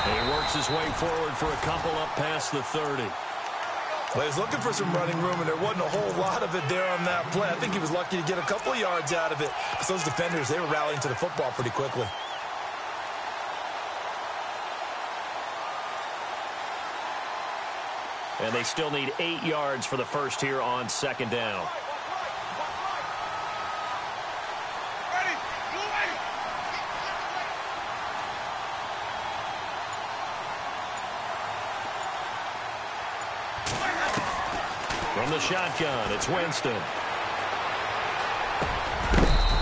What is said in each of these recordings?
He works his way forward for a couple up past the 30. Well, he was looking for some running room, and there wasn't a whole lot of it there on that play. I think he was lucky to get a couple of yards out of it. Because those defenders, they were rallying to the football pretty quickly. And they still need 8 yards for the first here on second down. From the shotgun, it's Winston.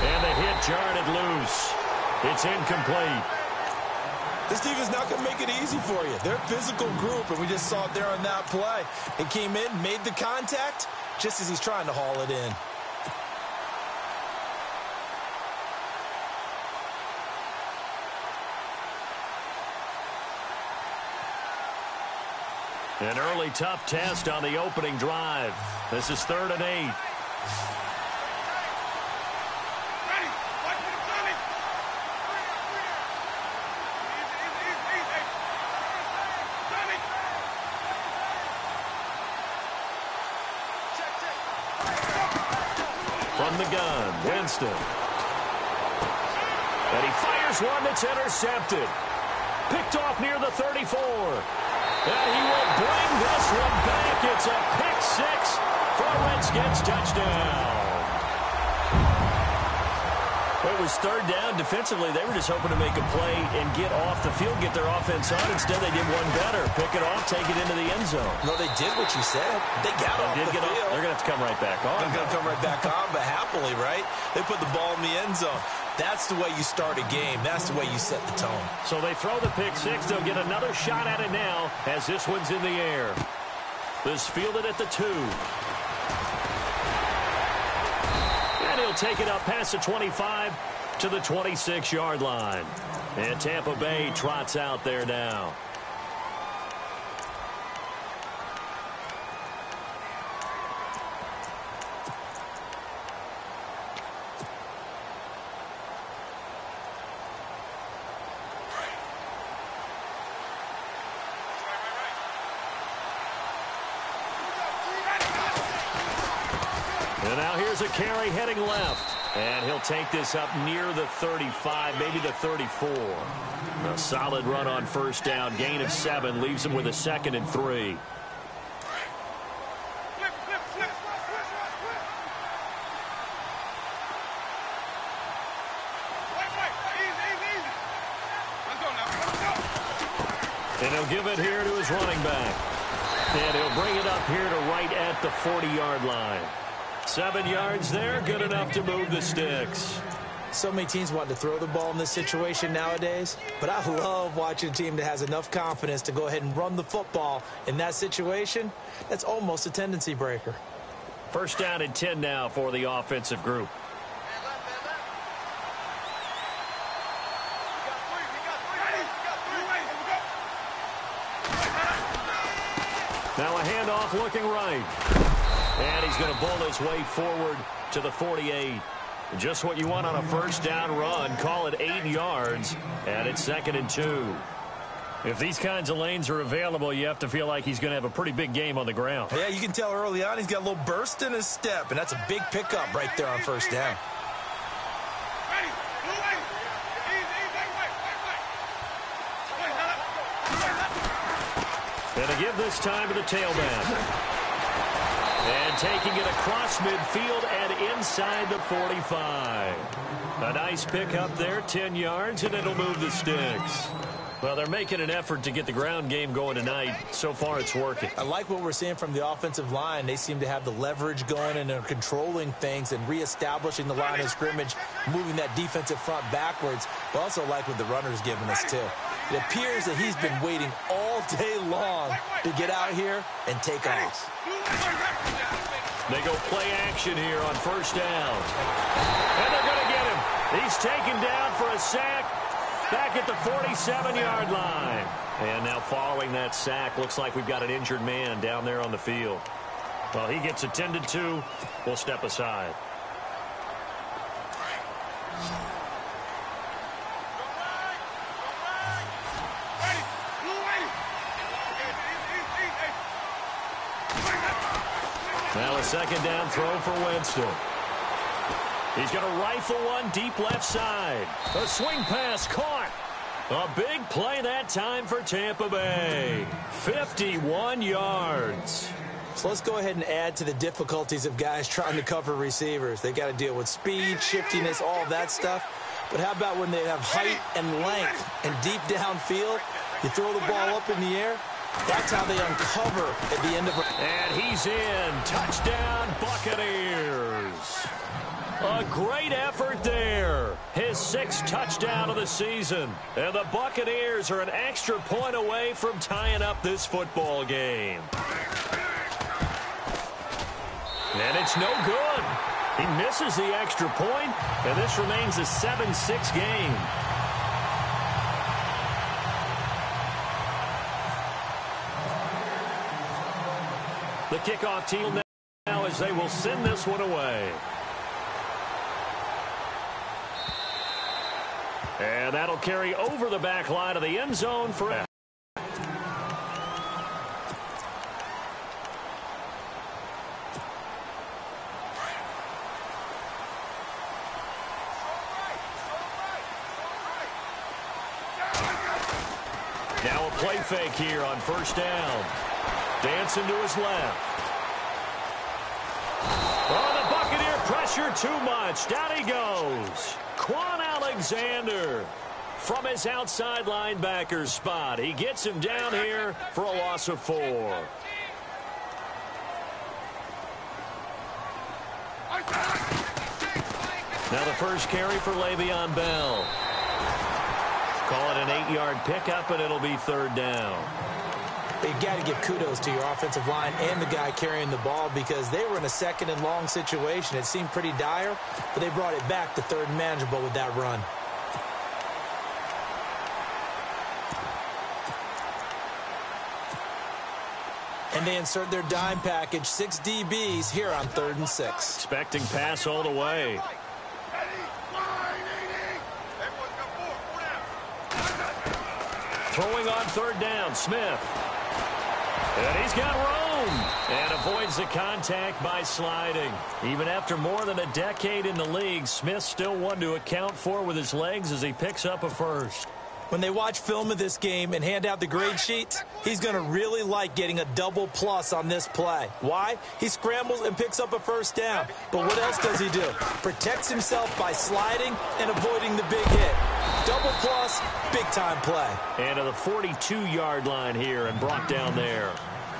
And the hit jarred it loose. It's incomplete. This defense is not going to make it easy for you. They're a physical group, and we just saw it there on that play. It came in, made the contact, just as he's trying to haul it in. An early tough test on the opening drive. This is 3rd and 8. From the gun, Winston. And he fires one that's intercepted. Picked off near the 34. And he will bring this one back. It's a pick 6 for a Redskins touchdown. It was 3rd down. Defensively, they were just hoping to make a play and get off the field, get their offense on. Instead, they did one better. Pick it off, take it into the end zone. No, they did what you said. They got off the field. They're going to have to come right back on. They're going to come right back on, but happily, right? They put the ball in the end zone. That's the way you start a game. That's the way you set the tone. So they throw the pick 6. They'll get another shot at it now as this one's in the air. This fielded at the 2. And he'll take it up past the 25 to the 26-yard line. And Tampa Bay trots out there now. And now here's a carry heading left. And he'll take this up near the 35, maybe the 34. A solid run on first down. Gain of 7 leaves him with a 2nd and 3. And he'll give it here to his running back. And he'll bring it up here to right at the 40-yard line. 7 yards there, good enough to move the sticks. So many teams want to throw the ball in this situation nowadays, but I love watching a team that has enough confidence to go ahead and run the football. In that situation, that's almost a tendency breaker. First down and 10 now for the offensive group. Now a handoff looking right. And he's going to bowl his way forward to the 48. Just what you want on a first down run. Call it 8 yards. And it's 2nd and 2. If these kinds of lanes are available, you have to feel like he's going to have a pretty big game on the ground. Yeah, you can tell early on he's got a little burst in his step. And that's a big pickup right there on first down. And to give this time to the tailback. And taking it across midfield and inside the 45. A nice pick up there, 10 yards, and it'll move the sticks. Well, they're making an effort to get the ground game going tonight. So far, it's working. I like what we're seeing from the offensive line. They seem to have the leverage going and they're controlling things and reestablishing the line of scrimmage, moving that defensive front backwards. But also like what the runner's giving us, too. It appears that he's been waiting all day long to get out here and take off. They go play action here on first down. And they're going to get him. He's taken down for a sack back at the 47-yard line. And now following that sack, looks like we've got an injured man down there on the field. Well, he gets attended to. We'll step aside. Now a second down throw for Winston. He's going to rifle one deep left side. A swing pass caught. A big play that time for Tampa Bay. 51 yards. So let's go ahead and add to the difficulties of guys trying to cover receivers. They got to deal with speed, shiftiness, all of that stuff. But how about when they have height and length and deep downfield? You throw the ball up in the air. That's how they uncover at the end of it. And he's in. Touchdown, Buccaneers. A great effort there. His 6th touchdown of the season. And the Buccaneers are an extra point away from tying up this football game. And it's no good. He misses the extra point, and this remains a 7-6 game. The kickoff team now as they will send this one away. And that'll carry over the back line of the end zone for a now a play fake here on first down. Dancing to his left. Oh, the Buccaneer pressure too much. Down he goes. Quan Alexander from his outside linebacker spot. He gets him down here for a loss of 4. Now the first carry for Le'Veon Bell. Call it an 8-yard pickup, and it'll be third down. You got to give kudos to your offensive line and the guy carrying the ball because they were in a 2nd and long situation. It seemed pretty dire, but they brought it back to 3rd and manageable with that run. And they insert their dime package, 6 DBs here on 3rd and 6. Expecting pass all the way. Throwing on 3rd down, Smith. And he's got room and avoids the contact by sliding. Even after more than a decade in the league, Smith still one to account for with his legs as he picks up a first. When they watch film of this game and hand out the grade sheets, he's going to really like getting a double plus on this play. Why? He scrambles and picks up a first down. But what else does he do? Protects himself by sliding and avoiding the big hit. Double plus, big-time play. And to the 42-yard line here and brought down there.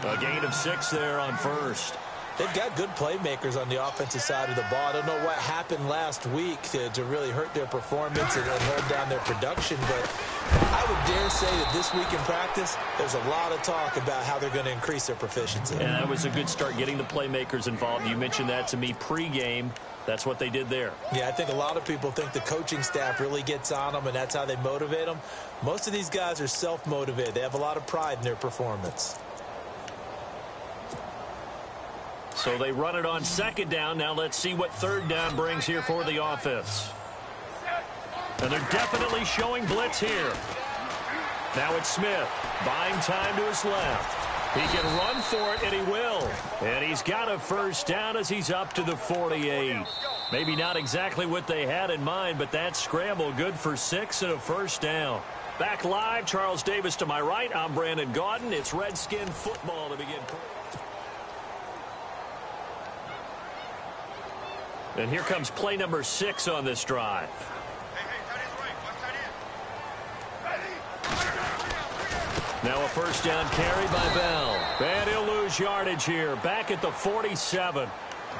A gain of 6 there on first. They've got good playmakers on the offensive side of the ball. I don't know what happened last week to really hurt their performance and hold down their production, but I would dare say that this week in practice, there's a lot of talk about how they're going to increase their proficiency. And that was a good start getting the playmakers involved. You mentioned that to me pregame. That's what they did there. Yeah, I think a lot of people think the coaching staff really gets on them, and that's how they motivate them. Most of these guys are self-motivated. They have a lot of pride in their performance. So they run it on 2nd down. Now let's see what 3rd down brings here for the offense. And they're definitely showing blitz here. Now it's Smith, buying time to his left. He can run for it, and he will. And he's got a first down as he's up to the 48. Maybe not exactly what they had in mind, but that scramble good for 6 and a first down. Back live, Charles Davis to my right. I'm Brandon Gaudin. It's Redskin football to begin. And here comes play number 6 on this drive. Now a first down carry by Bell. And he'll lose yardage here. Back at the 47.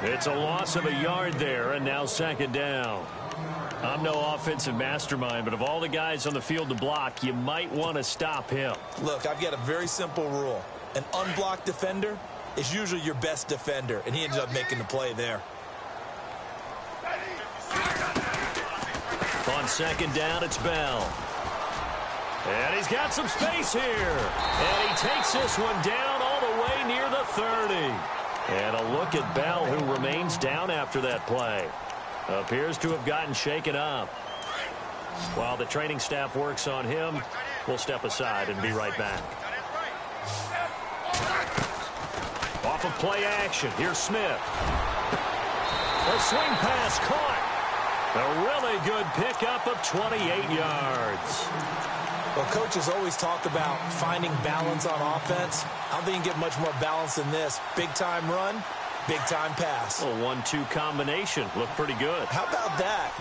It's a loss of a yard there, and now 2nd down. I'm no offensive mastermind, but of all the guys on the field to block, you might want to stop him. Look, I've got a very simple rule. An unblocked defender is usually your best defender, and he ended up making the play there. On 2nd down, it's Bell. And he's got some space here. And he takes this one down all the way near the 30. And a look at Bell, who remains down after that play. Appears to have gotten shaken up. While the training staff works on him, we'll step aside and be right back. Off of play action, here's Smith. A swing pass caught. A really good pickup of 28 yards. Well, coaches always talk about finding balance on offense. I don't think you can get much more balance than this. Big-time run, big-time pass. A 1-2 combination. Looked pretty good. How about that?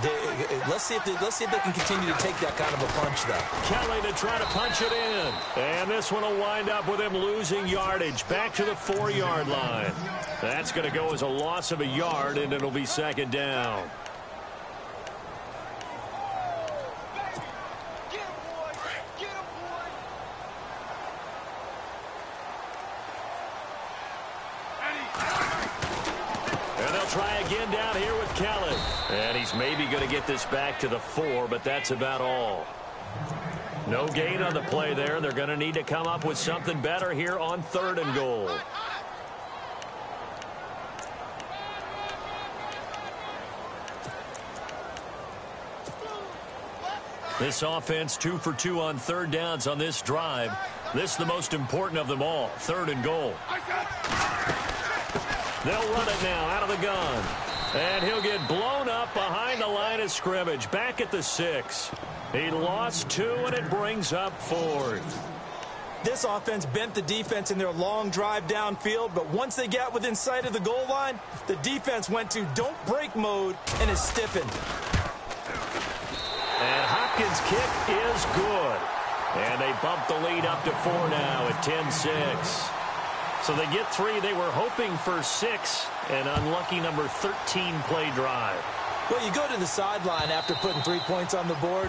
Let's see if they can continue to take that kind of a punch, though. Kelly to try to punch it in. And this one will wind up with him losing yardage back to the 4-yard line. That's going to go as a loss of a yard, and it'll be second down. Try again down here with Kelly. And he's maybe going to get this back to the 4, but that's about all. No gain on the play there. They're going to need to come up with something better here on 3rd and goal. This offense 2 for 2 on 3rd downs on this drive. This is the most important of them all. 3rd and goal. They'll run it now out of the gun. And he'll get blown up behind the line of scrimmage. Back at the 6. He lost 2, and it brings up 4th. This offense bent the defense in their long drive downfield, but once they got within sight of the goal line, the defense went to don't break mode and is stiffened. And Hopkins' kick is good. And they bump the lead up to 4 now at 10-6. So they get 3. They were hoping for 6. An unlucky number 13 play drive. Well, you go to the sideline after putting 3 points on the board,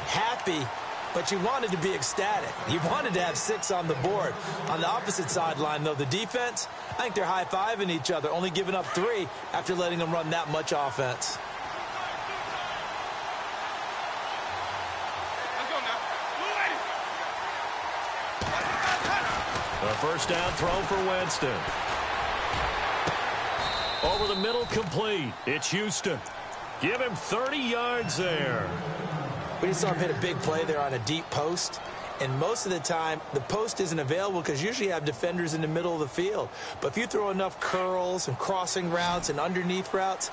happy, but you wanted to be ecstatic. You wanted to have 6 on the board. On the opposite sideline, though, the defense, I think they're high-fiving each other, only giving up 3 after letting them run that much offense. A first down throw for Winston. Over the middle, complete. It's Houston. Give him 30 yards there. We just saw him hit a big play there on a deep post. And most of the time, the post isn't available because usually you have defenders in the middle of the field. But if you throw enough curls and crossing routes and underneath routes,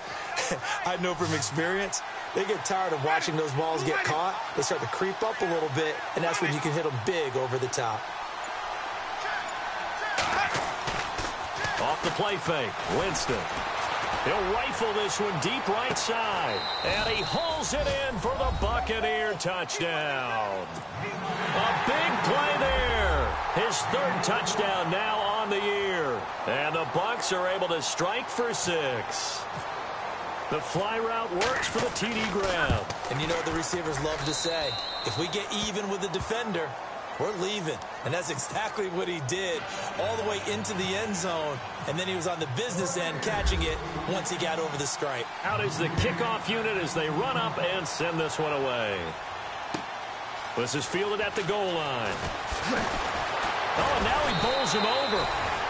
I know from experience, they get tired of watching those balls get caught. They start to creep up a little bit, and that's when you can hit them big over the top. Off the play fake, Winston. He'll rifle this one deep right side. And he hauls it in for the Buccaneer touchdown. A big play there. His 3rd touchdown now on the year. And the Bucs are able to strike for 6. The fly route works for the TD grab. And you know what the receivers love to say? If we get even with the defender, we're leaving. And that's exactly what he did all the way into the end zone. And then he was on the business end catching it once he got over the stripe. Out is the kickoff unit as they run up and send this one away. This is fielded at the goal line. Oh, and now he bowls him over.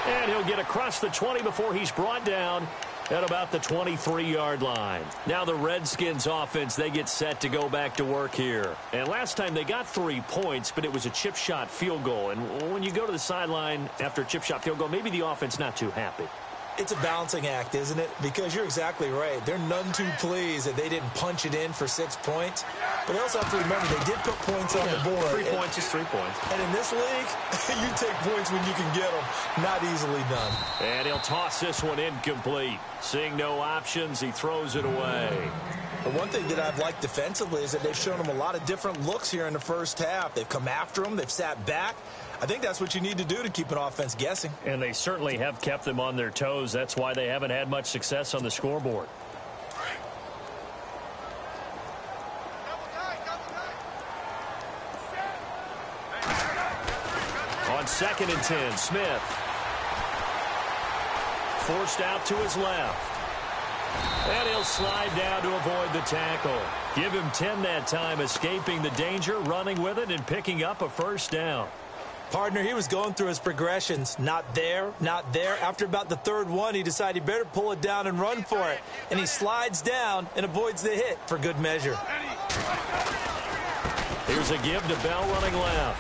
And he'll get across the 20 before he's brought down at about the 23-yard line. Now the Redskins offense, they get set to go back to work here. And last time they got 3 points, but it was a chip shot field goal. And when you go to the sideline after a chip shot field goal, maybe the offense not too happy. It's a balancing act, isn't it? Because you're exactly right. They're none too pleased that they didn't punch it in for 6 points. But they also have to remember they did put points on the board. 3 points is 3 points. And in this league, you take points when you can get them. Not easily done. And he'll toss this one incomplete. Seeing no options, he throws it away. But one thing that I've liked defensively is that they've shown them a lot of different looks here in the first half. They've come after them. They've sat back. I think that's what you need to do to keep an offense guessing. And they certainly have kept them on their toes. That's why they haven't had much success on the scoreboard. On 2nd and 10, Smith. Forced out to his left. And he'll slide down to avoid the tackle. Give him 10 that time, escaping the danger, running with it, and picking up a first down. Partner, he was going through his progressions. Not there, not there. After about the 3rd one, he decided he better pull it down and run for it. And he slides down and avoids the hit for good measure. Here's a give to Bell running left.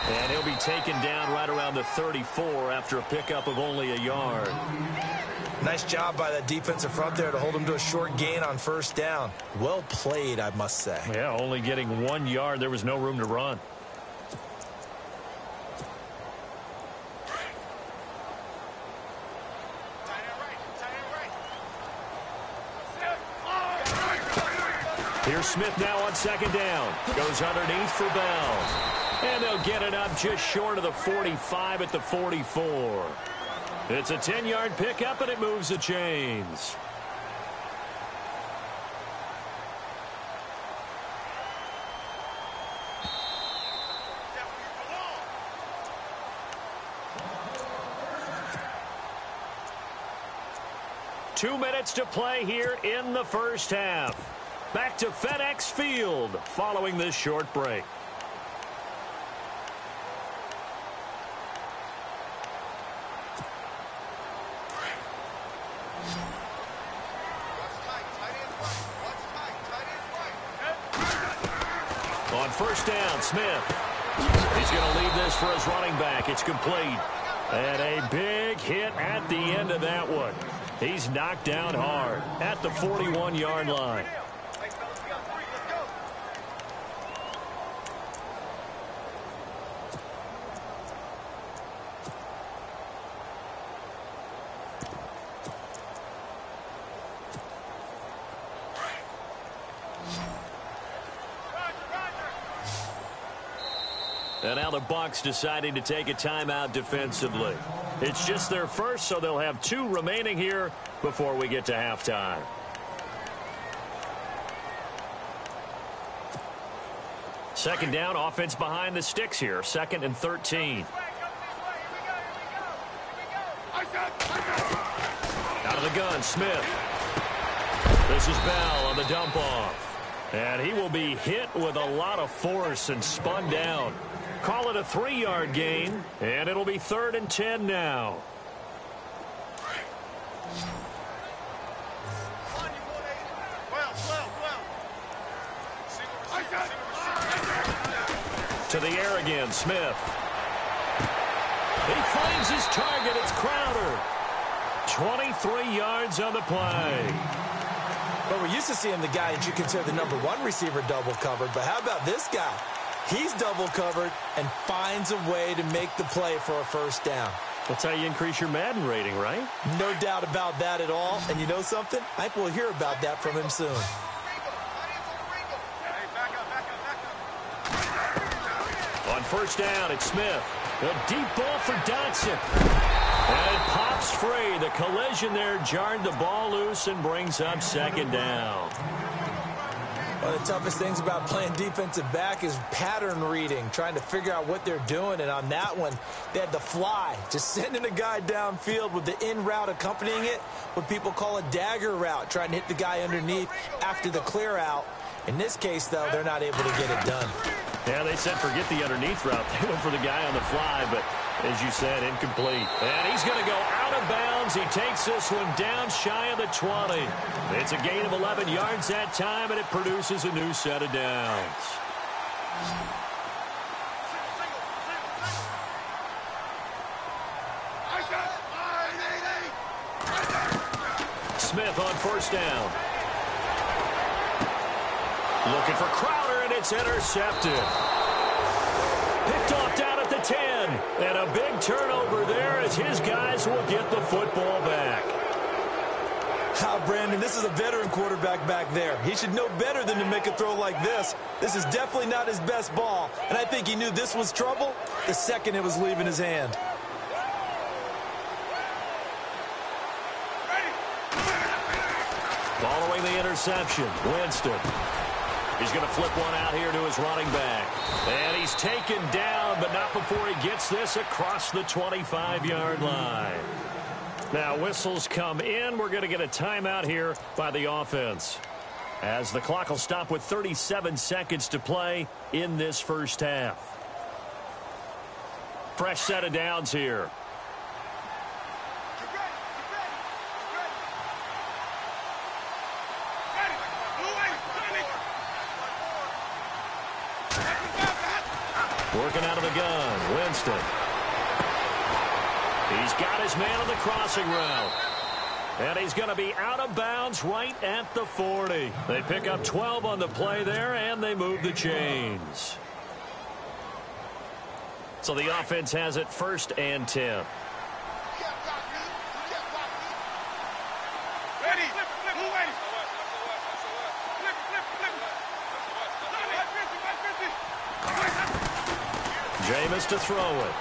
And he'll be taken down right around the 34 after a pickup of only a yard. Nice job by that defensive front there to hold him to a short gain on first down. Well played, I must say. Yeah, only getting 1 yard. There was no room to run. Here's Smith now on second down. Goes underneath for Bell. And they'll get it up just short of the 45 at the 44. It's a 10-yard pickup, and it moves the chains. Two minutes to play here in the first half. Back to FedEx Field following this short break. On first down, Smith. He's going to leave this for his running back. It's complete. And a big hit at the end of that one. He's knocked down hard at the 41-yard line. And now the Bucs deciding to take a timeout defensively. It's just their first, so they'll have 2 remaining here before we get to halftime. Second down, offense behind the sticks here. 2nd and 13. Out of the gun, Smith. This is Bell on the dump off. And he will be hit with a lot of force and spun down. Call it a 3-yard gain, and it'll be 3rd and 10 now. To the air again, Smith. He finds his target. It's Crowder. 23 yards on the play. But we're used to seeing the guy that you consider the #1 receiver double covered. But how about this guy? He's double covered and finds a way to make the play for a first down. That's how you increase your Madden rating, right? No doubt about that at all. And you know something? I think we'll hear about that from him soon. On first down, it's Smith. A deep ball for Dotson. And it pops free. The collision there jarred the ball loose and brings up 2nd down. One of the toughest things about playing defensive back is pattern reading, trying to figure out what they're doing. And on that one, they had the fly, just sending a guy downfield with the in route accompanying it, what people call a dagger route, trying to hit the guy underneath after the clear out. In this case, though, they're not able to get it done. Yeah, they said forget the underneath route. They went for the guy on the fly, but as you said, incomplete. And he's going to go out of bounds. He takes this one down shy of the 20. It's a gain of 11 yards that time, and it produces a new set of downs. Smith on first down. Looking for Crowder, and it's intercepted. Picked off down at the 10. And a big turnover there as his guys will get the football back. Brandon, this is a veteran quarterback back there. He should know better than to make a throw like this. This is definitely not his best ball. And I think he knew this was trouble the second it was leaving his hand. Following the interception, Winston. He's going to flip one out here to his running back. And he's taken down, but not before he gets this across the 25-yard line. Now, whistles come in. We're going to get a timeout here by the offense, as the clock will stop with 37 seconds to play in this first half. Fresh set of downs here. Working out of the gun, Winston. He's got his man on the crossing route. And he's going to be out of bounds right at the 40. They pick up 12 on the play there, and they move the chains. So the offense has it 1st and 10. Jameis to throw it.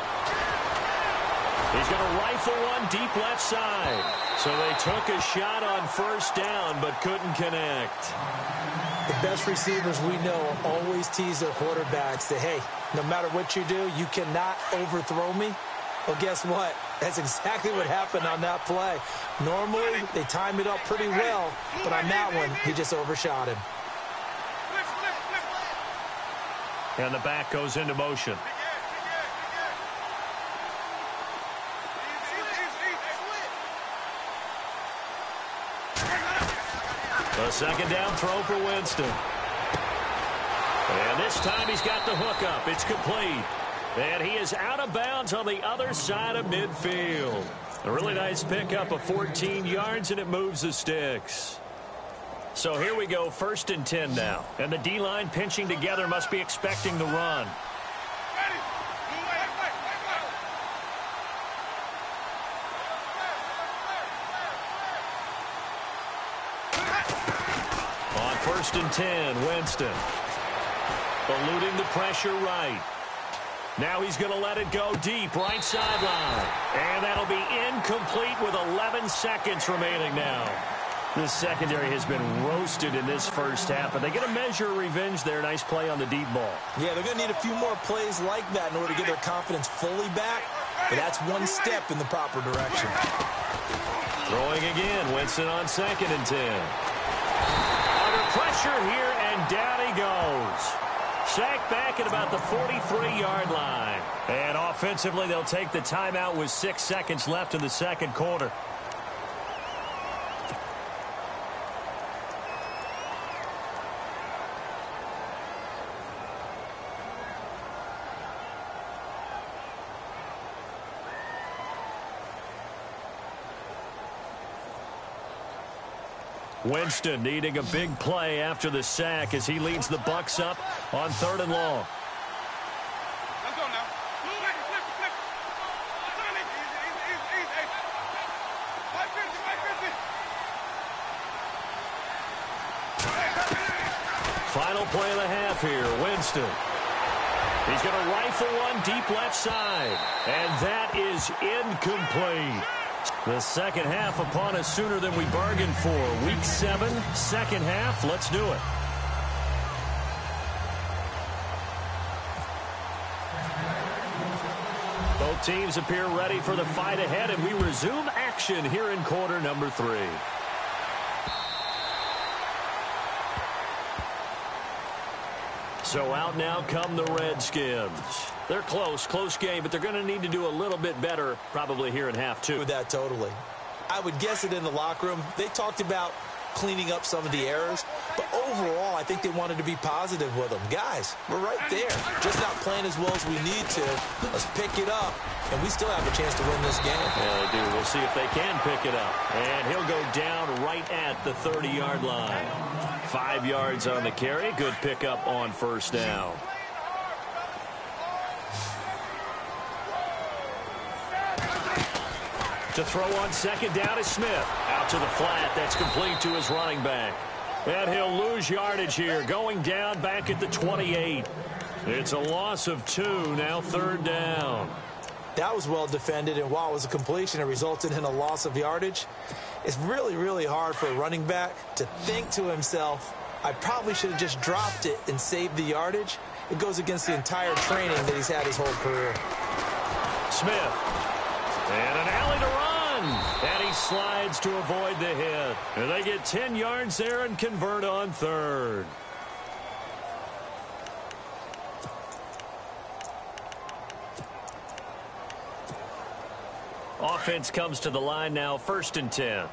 He's going to rifle one deep left side. So they took a shot on 1st down but couldn't connect. The best receivers we know always tease their quarterbacks that, hey, no matter what you do, you cannot overthrow me. Well, guess what? That's exactly what happened on that play. Normally, they time it up pretty well, but on that one, he just overshot him. And the back goes into motion. A 2nd down throw for Winston. And this time he's got the hook up. It's complete. And he is out of bounds on the other side of midfield. A really nice pickup of 14 yards, and it moves the sticks. So here we go, 1st and 10 now. And the D-line pinching together must be expecting the run. On 1st and 10, Winston. Eluding the pressure right. Now he's going to let it go deep, right sideline. And that'll be incomplete with 11 seconds remaining now. This secondary has been roasted in this 1st half, but they get a measure of revenge there. Nice play on the deep ball. Yeah, they're going to need a few more plays like that in order to get their confidence fully back. But that's one step in the proper direction. Throwing again, Winston on 2nd and 10. Under pressure here, and down he goes. Sacked back at about the 43-yard line. And offensively, they'll take the timeout with 6 seconds left in the 2nd quarter. Winston needing a big play after the sack as he leads the Bucs up on 3rd and long. Let's go now. Final play of the half here, Winston. He's going to rifle one deep left side, and that is incomplete. The 2nd half upon us sooner than we bargained for. Week 7, 2nd half. Let's do it. Both teams appear ready for the fight ahead, and we resume action here in quarter number 3. So out now come the Redskins. They're close game, but they're going to need to do a little bit better probably here in half 2. With that, totally. I would guess it in the locker room. They talked about cleaning up some of the errors, but overall, I think they wanted to be positive with them. Guys, we're right there. Just not playing as well as we need to. Let's pick it up, and we still have a chance to win this game. Yeah, they do. We'll see if they can pick it up. And he'll go down right at the 30-yard line. 5 yards on the carry. Good pickup on 1st down. To throw on 2nd down is Smith. Out to the flat. That's complete to his running back. And he'll lose yardage here. Going down back at the 28. It's a loss of 2. Now 3rd down. That was well defended, and while it was a completion, it resulted in a loss of yardage. It's really, really hard for a running back to think to himself, I probably should have just dropped it and saved the yardage. It goes against the entire training that he's had his whole career. Smith. And an alley to run. And he slides to avoid the hit. And they get 10 yards there and convert on 3rd. Offense comes to the line now, 1st and 10.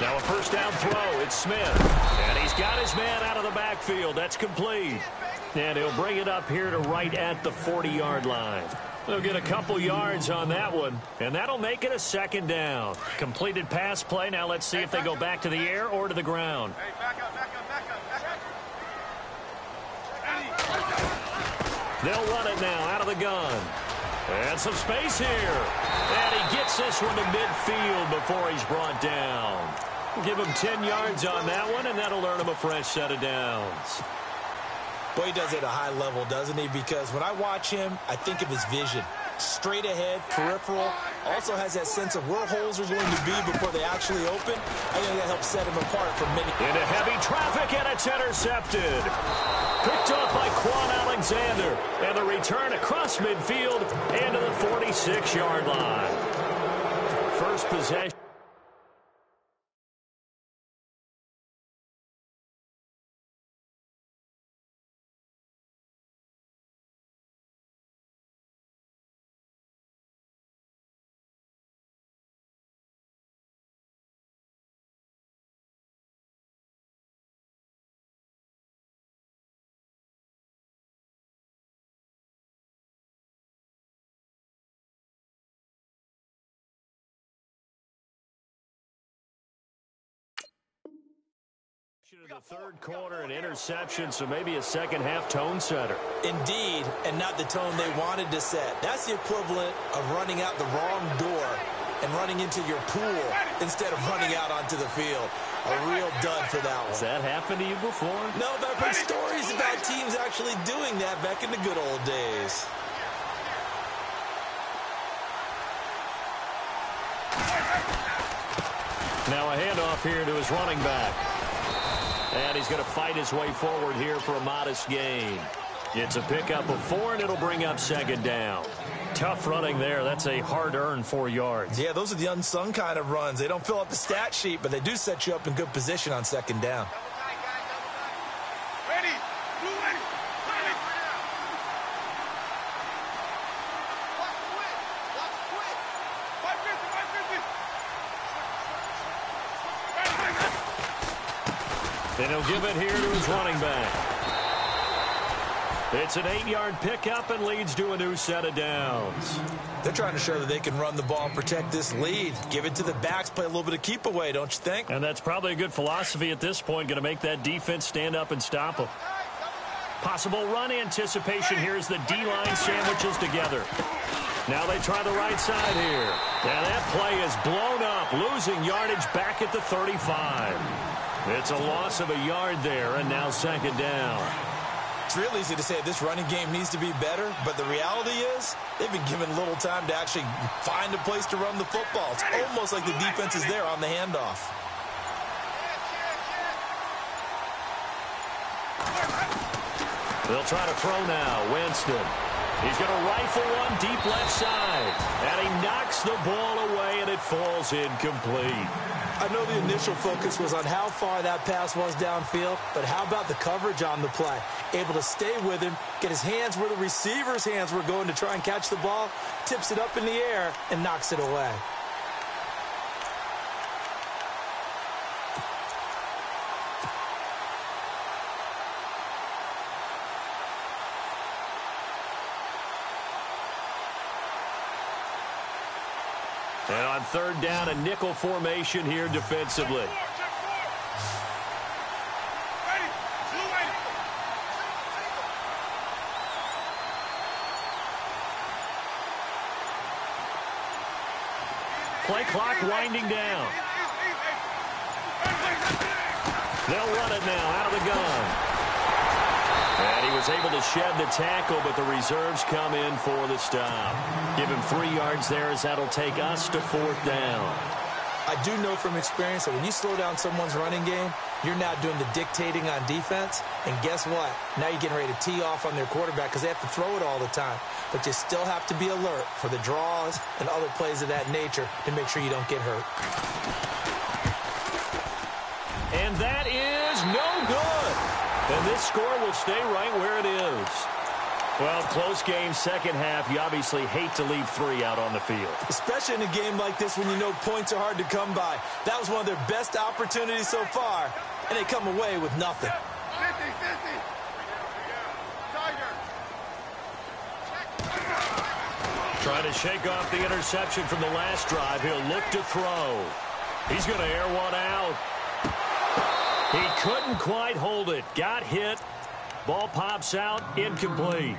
Now a first down throw. It's Smith. And he's got his man out of the backfield. That's complete. And he'll bring it up here to right at the 40-yard line. They'll get a couple yards on that one, and that'll make it a second down. Completed pass play. Now let's see if they go back to the air or to the ground. Hey, back up, back up, back up, back up. They'll run it now out of the gun. And some space here. And he gets this one to midfield before he's brought down. Give him 10 yards on that one, and that'll earn him a fresh set of downs. Boy, he does it at a high level, doesn't he? Because when I watch him, I think of his vision. Straight ahead, peripheral. Also has that sense of where holes are going to be before they actually open. I think that helps set him apart from many. Into heavy traffic, and it's intercepted. Picked up by Quan Alexander. And the return across midfield and to the 46-yard line. First possession. The third quarter, an interception, so maybe a second-half tone setter. Indeed, and not the tone they wanted to set. That's the equivalent of running out the wrong door and running into your pool instead of running out onto the field. A real dud for that one. Has that happened to you before? No, but I've heard stories about teams actually doing that back in the good old days. Now a handoff here to his running back. And he's going to fight his way forward here for a modest gain. It's a pickup of 4, and it'll bring up second down. Tough running there. That's a hard-earned 4 yards. Yeah, those are the unsung kind of runs. They don't fill up the stat sheet, but they do set you up in good position on second down. Ready. Blue ready. Ready. Watch quick. 550. And he'll give it here to his running back. It's an 8-yard pickup and leads to a new set of downs. They're trying to show that they can run the ball and protect this lead. Give it to the backs, play a little bit of keep away, don't you think? And that's probably a good philosophy at this point, going to make that defense stand up and stop them. Possible run anticipation here as the D-line sandwiches together. Now they try the right side here. Now that play is blown up, losing yardage back at the 35. It's a loss of a yard there, and now second down. It's real easy to say this running game needs to be better, but the reality is they've been given little time to actually find a place to run the football. It's almost like the defense is there on the handoff. They'll try to throw now. Winston. He's going to rifle one deep left side. And he knocks the ball away, and it falls incomplete. I know the initial focus was on how far that pass was downfield, but how about the coverage on the play? Able to stay with him, get his hands where the receiver's hands were going to try and catch the ball, tips it up in the air, and knocks it away. And on third down, a nickel formation here defensively. Play clock winding down. They'll run it now out of the gun. And he was able to shed the tackle, but the reserves come in for the stop. Give him 3 yards there as that'll take us to fourth down. I do know from experience that when you slow down someone's running game, you're now doing the dictating on defense. And guess what? Now you're getting ready to tee off on their quarterback because they have to throw it all the time. But you still have to be alert for the draws and other plays of that nature to make sure you don't get hurt. And that is no good. And this score will stay right where it is. Well, close game, second half. You obviously hate to leave 3 out on the field. Especially in a game like this when you know points are hard to come by. That was one of their best opportunities so far, and they come away with nothing. 50, 50. Tiger. Trying to shake off the interception from the last drive. He'll look to throw. He's going to air one out. He couldn't quite hold it. Got hit. Ball pops out, incomplete.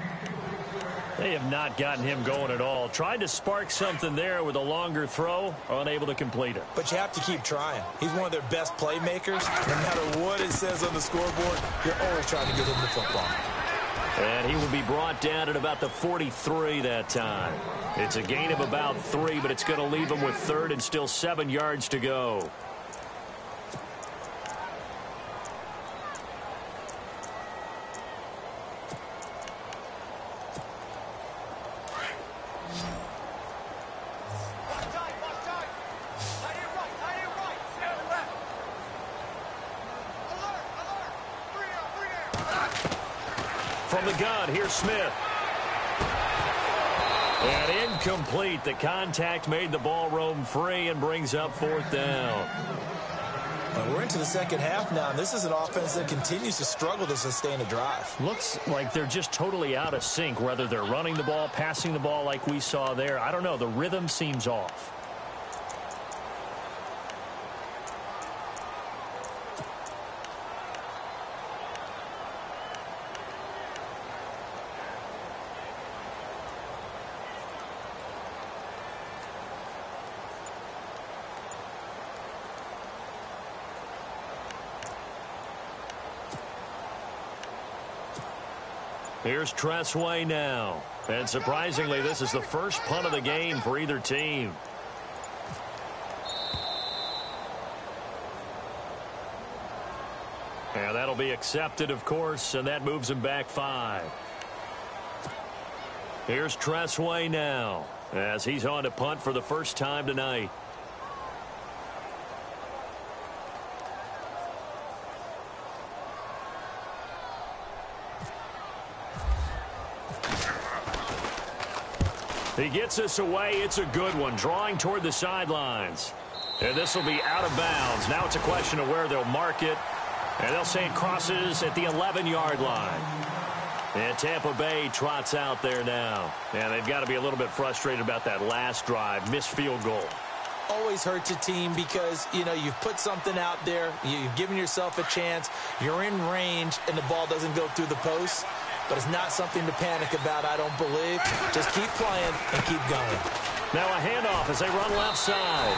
They have not gotten him going at all. Tried to spark something there with a longer throw, unable to complete it. But you have to keep trying. He's one of their best playmakers. No matter what it says on the scoreboard, you're always trying to get him the football. And he will be brought down at about the 43 that time. It's a gain of about 3, but it's going to leave him with 3rd and still 7 yards to go. From the gun, here's Smith. And incomplete. The contact made the ball roam free and brings up 4th down. We're into the second half now, and this is an offense that continues to struggle to sustain a drive. Looks like they're just totally out of sync, whether they're running the ball, passing the ball like we saw there. I don't know. The rhythm seems off. Here's Tressway now. And surprisingly, this is the first punt of the game for either team. And that'll be accepted, of course, and that moves him back 5. Here's Tressway now as he's on to punt for the first time tonight. He gets this away. It's a good one, drawing toward the sidelines. And this will be out of bounds. Now it's a question of where they'll mark it. And they'll say it crosses at the 11-yard line. And Tampa Bay trots out there now. And they've got to be a little bit frustrated about that last drive. Missed field goal. Always hurts a team because, you know, you've put something out there. You've given yourself a chance. You're in range, and the ball doesn't go through the post. But it's not something to panic about, I don't believe. Just keep playing and keep going. Now a handoff as they run left side.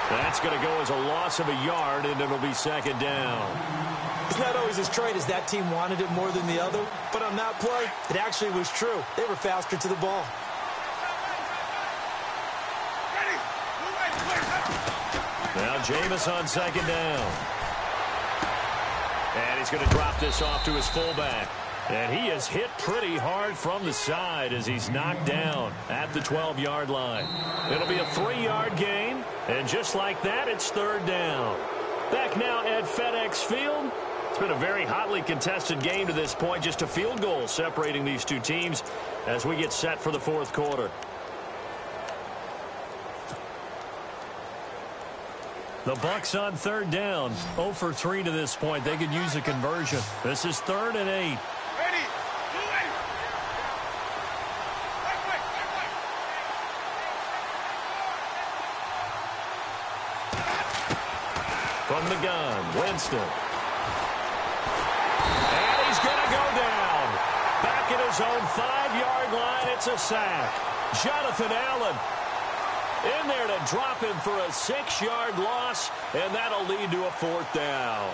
That's going to go as a loss of a yard, and it'll be 2nd down. It's not always as straight as that team wanted it more than the other. But on that play, it actually was true. They were faster to the ball. Now Jameis on 2nd down. And he's going to drop this off to his fullback. And he is hit pretty hard from the side as he's knocked down at the 12-yard line. It'll be a 3-yard gain. And just like that, it's 3rd down. Back now at FedEx Field. It's been a very hotly contested game to this point. Just a field goal separating these two teams as we get set for the 4th quarter. The Bucs on 3rd down. 0 for 3 to this point. They could use a conversion. This is 3rd and 8. From the gun, Winston. And he's going to go down. Back at his own 5-yard line, it's a sack. Jonathan Allen in there to drop him for a 6-yard loss, and that'll lead to a 4th down.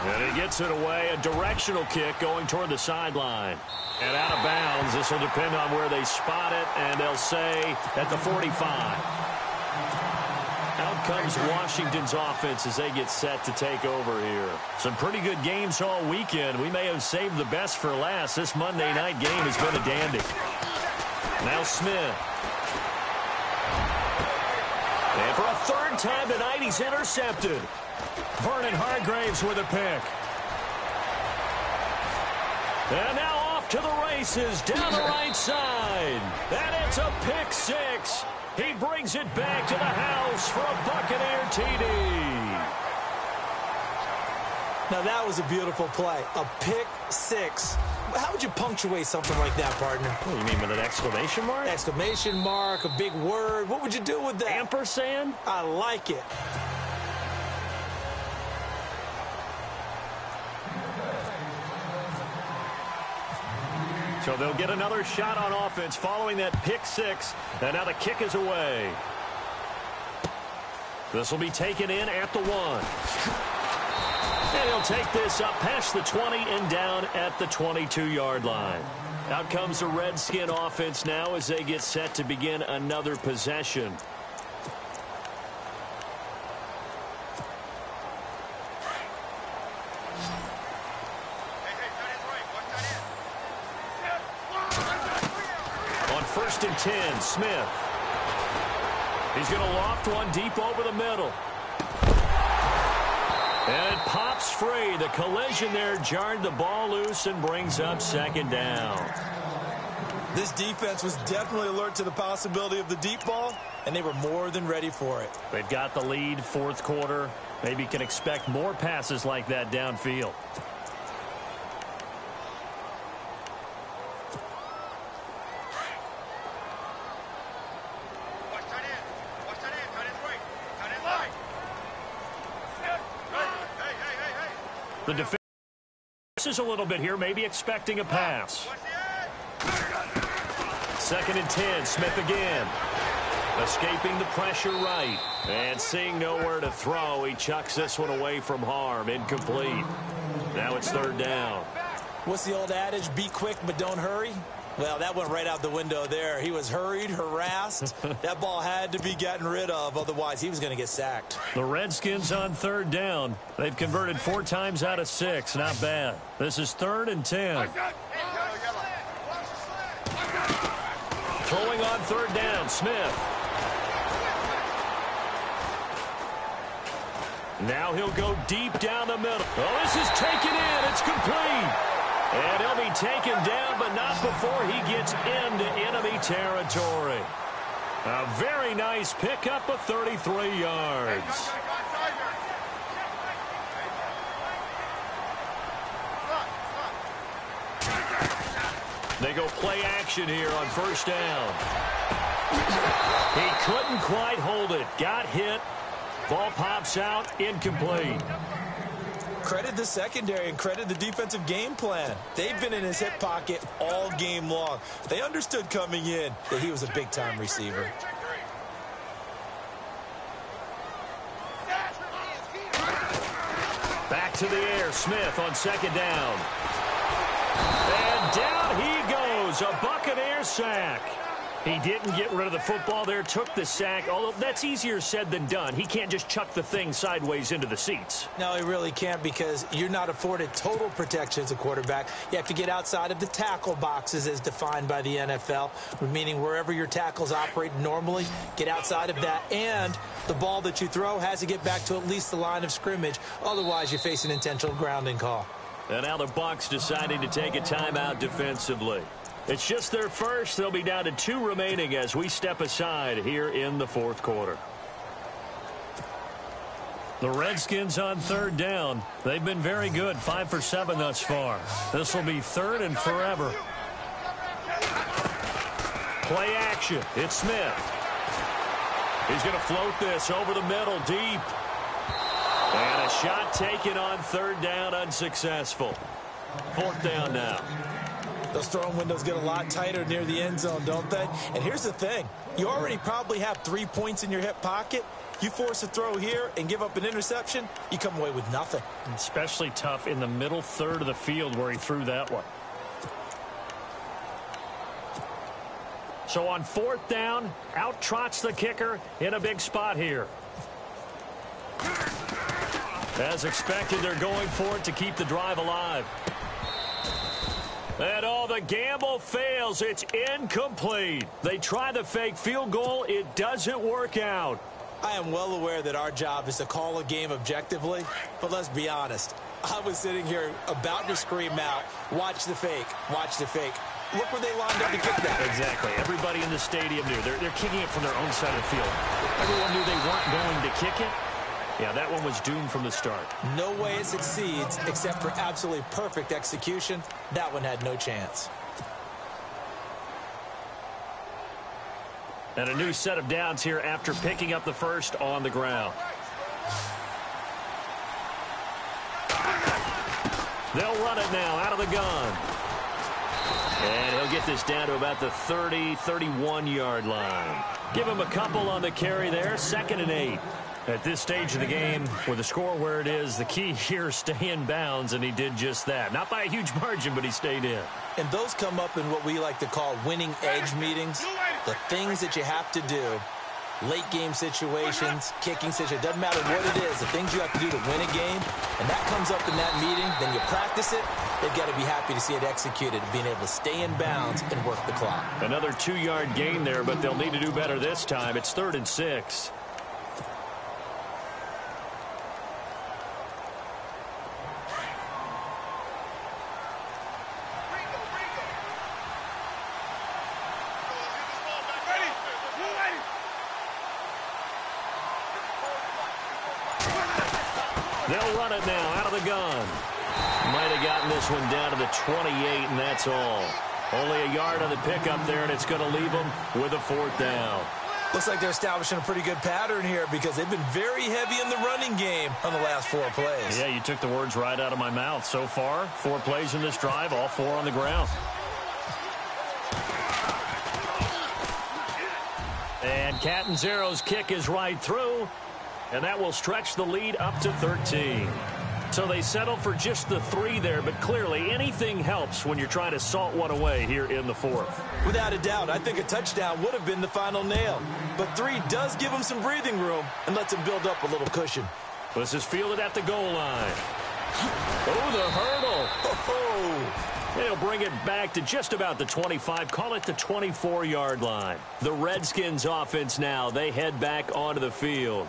And he gets it away, a directional kick going toward the sideline. And out of bounds, this will depend on where they spot it, and they'll say at the 45. Out comes Washington's offense as they get set to take over here. Some pretty good games all weekend. We may have saved the best for last. This Monday night game has been a dandy. Now Smith. And for a third time tonight, he's intercepted. Vernon Hargraves with a pick. And now off to the races down the right side. And it's a pick six. He brings it back to the house for a Buccaneer TD. Now, that was a beautiful play. A pick six. How would you punctuate something like that, partner? What do you mean, with an exclamation mark? Exclamation mark, a big word. What would you do with that? Ampersand? I like it. So they'll get another shot on offense following that pick six. And now the kick is away. This will be taken in at the 1. And he'll take this up past the 20 and down at the 22-yard line. Out comes the Redskin offense now as they get set to begin another possession. On 1st and 10, Smith. He's going to loft one deep over the middle. And it pops free. The collision there jarred the ball loose and brings up 2nd down. This defense was definitely alert to the possibility of the deep ball, and they were more than ready for it. They've got the lead, 4th quarter. Maybe can expect more passes like that downfield. The defense is a little bit here, maybe expecting a pass. 2nd and 10, Smith again. Escaping the pressure right. And seeing nowhere to throw, he chucks this one away from harm. Incomplete. Now it's 3rd down. What's the old adage? Be quick, but don't hurry. Well, that went right out the window there. He was hurried, harassed. That ball had to be gotten rid of. Otherwise, he was going to get sacked. The Redskins on 3rd down. They've converted 4 times out of 6. Not bad. This is 3rd and 10. Throwing on 3rd down, Smith. Now he'll go deep down the middle. Oh, this is taken in. It's complete. And he'll be taken down, but not before he gets into enemy territory. A very nice pickup of 33 yards. They go play action here on 1st down. He couldn't quite hold it. Got hit. Ball pops out. Incomplete. Credit the secondary and credit the defensive game plan. They've been in his hip pocket all game long. They understood coming in that he was a big-time receiver. Back to the air. Smith on 2nd down. And down he goes. A Buccaneer sack. He didn't get rid of the football there, took the sack, although that's easier said than done. He can't just chuck the thing sideways into the seats. No, he really can't, because you're not afforded total protection as a quarterback. You have to get outside of the tackle boxes as defined by the NFL, meaning wherever your tackles operate normally, get outside of that, and the ball that you throw has to get back to at least the line of scrimmage. Otherwise, you face an intentional grounding call. And now the Bucs deciding to take a timeout defensively. It's just their first. They'll be down to 2 remaining as we step aside here in the 4th quarter. The Redskins on 3rd down. They've been very good, 5 for 7 thus far. This will be 3rd and forever. Play action. It's Smith. He's going to float this over the middle deep. And a shot taken on 3rd down, unsuccessful. 4th down now. Those throwing windows get a lot tighter near the end zone, don't they? And here's the thing. You already probably have 3 points in your hip pocket. You force a throw here and give up an interception, you come away with nothing. Especially tough in the middle third of the field where he threw that one. So on 4th down, out trots the kicker in a big spot here. As expected, they're going for it to keep the drive alive. And the gamble fails. It's incomplete. They try the fake field goal. It doesn't work out. I am well aware that our job is to call a game objectively, but let's be honest. I was sitting here about to scream out, watch the fake, watch the fake. Look where they lined up to kick that. Exactly. Everybody in the stadium knew. They're kicking it from their own side of the field. Everyone knew they weren't going to kick it. Yeah, that one was doomed from the start. No way it succeeds except for absolutely perfect execution. That one had no chance. And a new set of downs here after picking up the first on the ground. They'll run it now out of the gun. And he'll get this down to about the 30, 31-yard line. Give him a couple on the carry there, 2nd and 8. At this stage of the game, with the score where it is, the key here is stay in bounds, and he did just that. Not by a huge margin, but he stayed in. And those come up in what we like to call winning edge meetings. The things that you have to do, late game situations, kicking situations, doesn't matter what it is, the things you have to do to win a game, and that comes up in that meeting, then you practice it, they've got to be happy to see it executed, being able to stay in bounds and work the clock. Another 2-yard gain there, but they'll need to do better this time. It's 3rd and 6. They'll run it now out of the gun. Might have gotten this one down to the 28, and that's all. Only a yard on the pickup there, and it's going to leave them with a 4th down. Looks like they're establishing a pretty good pattern here because they've been very heavy in the running game on the last 4 plays. Yeah, you took the words right out of my mouth. So far, 4 plays in this drive, all 4 on the ground. And Catanzaro's kick is right through. And that will stretch the lead up to 13. So they settle for just the 3 there, but clearly anything helps when you're trying to salt one away here in the 4th. Without a doubt, I think a touchdown would have been the final nail. But 3 does give them some breathing room and lets them build up a little cushion. This is fielded at the goal line. Oh, the hurdle. Oh. They'll bring it back to just about the 25, call it the 24-yard line. The Redskins offense now, they head back onto the field.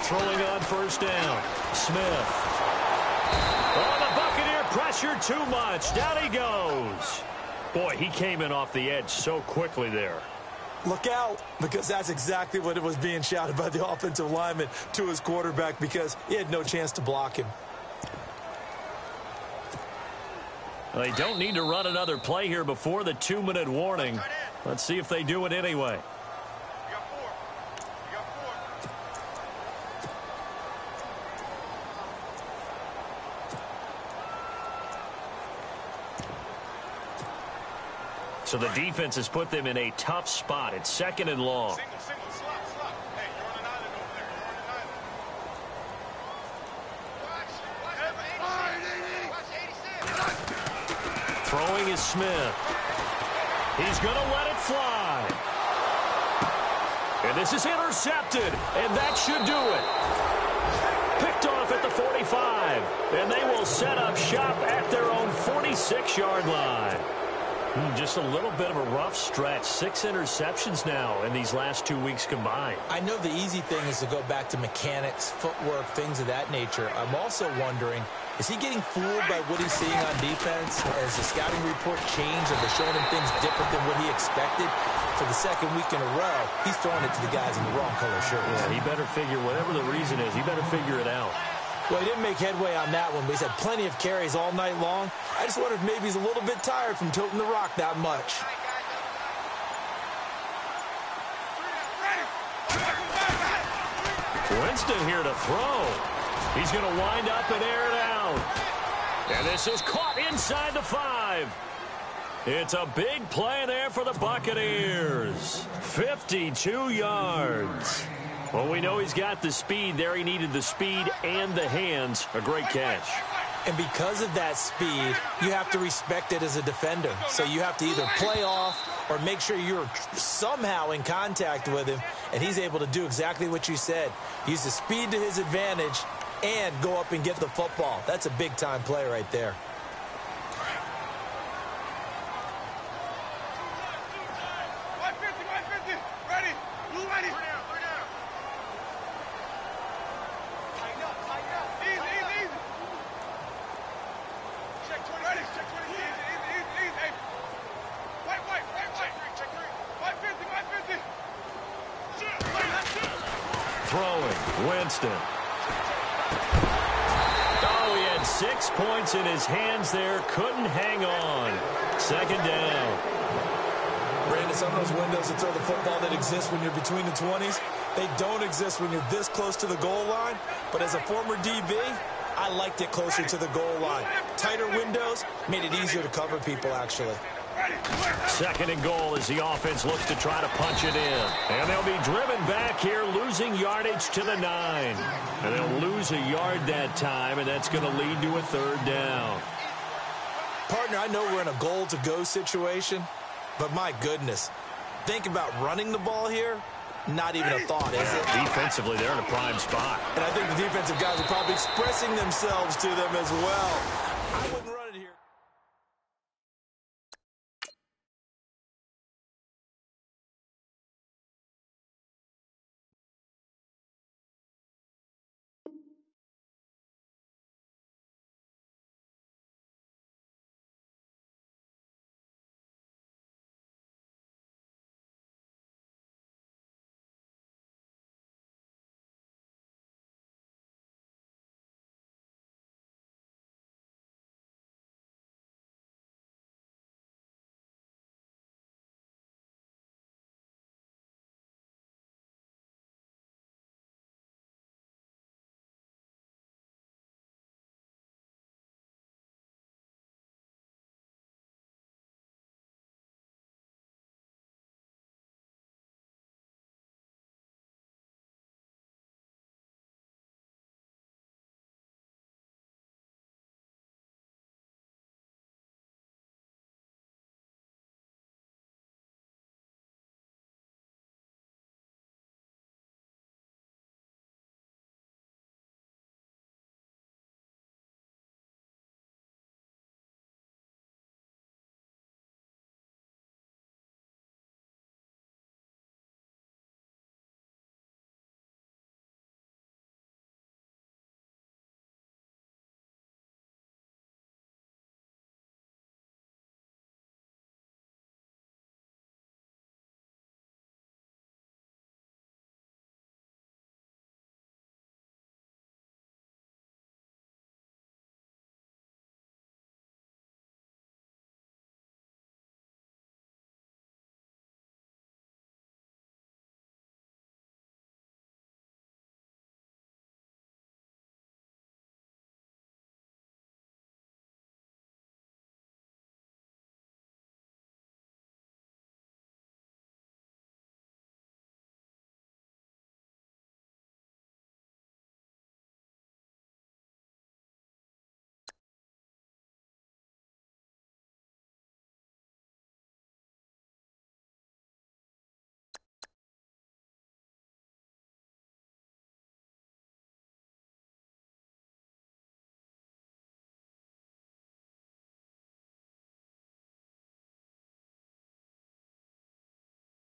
Throwing on 1st down. Smith. Oh, the Buccaneer pressure too much. Down he goes. Boy, he came in off the edge so quickly there. Look out, because that's exactly what it was being shouted by the offensive lineman to his quarterback because he had no chance to block him. They don't need to run another play here before the 2-minute warning. Let's see if they do it anyway. So the defense has put them in a tough spot. It's 2nd and long. Single, slot. Hey, you're on an island over there. You're on an island. Throwing is Smith. He's going to let it fly. And this is intercepted, and that should do it. Picked off at the 45, and they will set up shop at their own 46-yard line. Just a little bit of a rough stretch. 6 interceptions now in these last 2 weeks combined. I know the easy thing is to go back to mechanics, footwork, things of that nature. I'm also wondering, is he getting fooled by what he's seeing on defense? Has the scouting report changed? Are they showing him things different than what he expected? For the 2nd week in a row, he's throwing it to the guys in the wrong color shirts. Yeah, he better figure, whatever the reason is, he better figure it out. Well, he didn't make headway on that one, but he's had plenty of carries all night long. I just wonder if maybe he's a little bit tired from toting the rock that much. Winston here to throw. He's going to wind up and air it out. And this is caught inside the 5. It's a big play there for the Buccaneers. 52 yards. Well, we know he's got the speed there. He needed the speed and the hands. A great catch. And because of that speed, you have to respect it as a defender. So you have to either play off or make sure you're somehow in contact with him. And he's able to do exactly what you said. Use the speed to his advantage and go up and get the football. That's a big-time play right there. Throwing, Winston. Oh, he had 6 points in his hands there. Couldn't hang on. Second down. Brandon, some of those windows to throw the football that exist when you're between the 20s, they don't exist when you're this close to the goal line. But as a former DB, I liked it closer to the goal line. Tighter windows made it easier to cover people, actually. Second and goal as the offense looks to try to punch it in. And they'll be driven back here, losing yardage to the 9. And they'll lose a yard that time, and that's going to lead to a third down. Partner, I know we're in a goal-to-go situation, but my goodness, think about running the ball here. Not even a thought, is it? Defensively, they're in a prime spot. And I think the defensive guys are probably expressing themselves to them as well. I wouldn't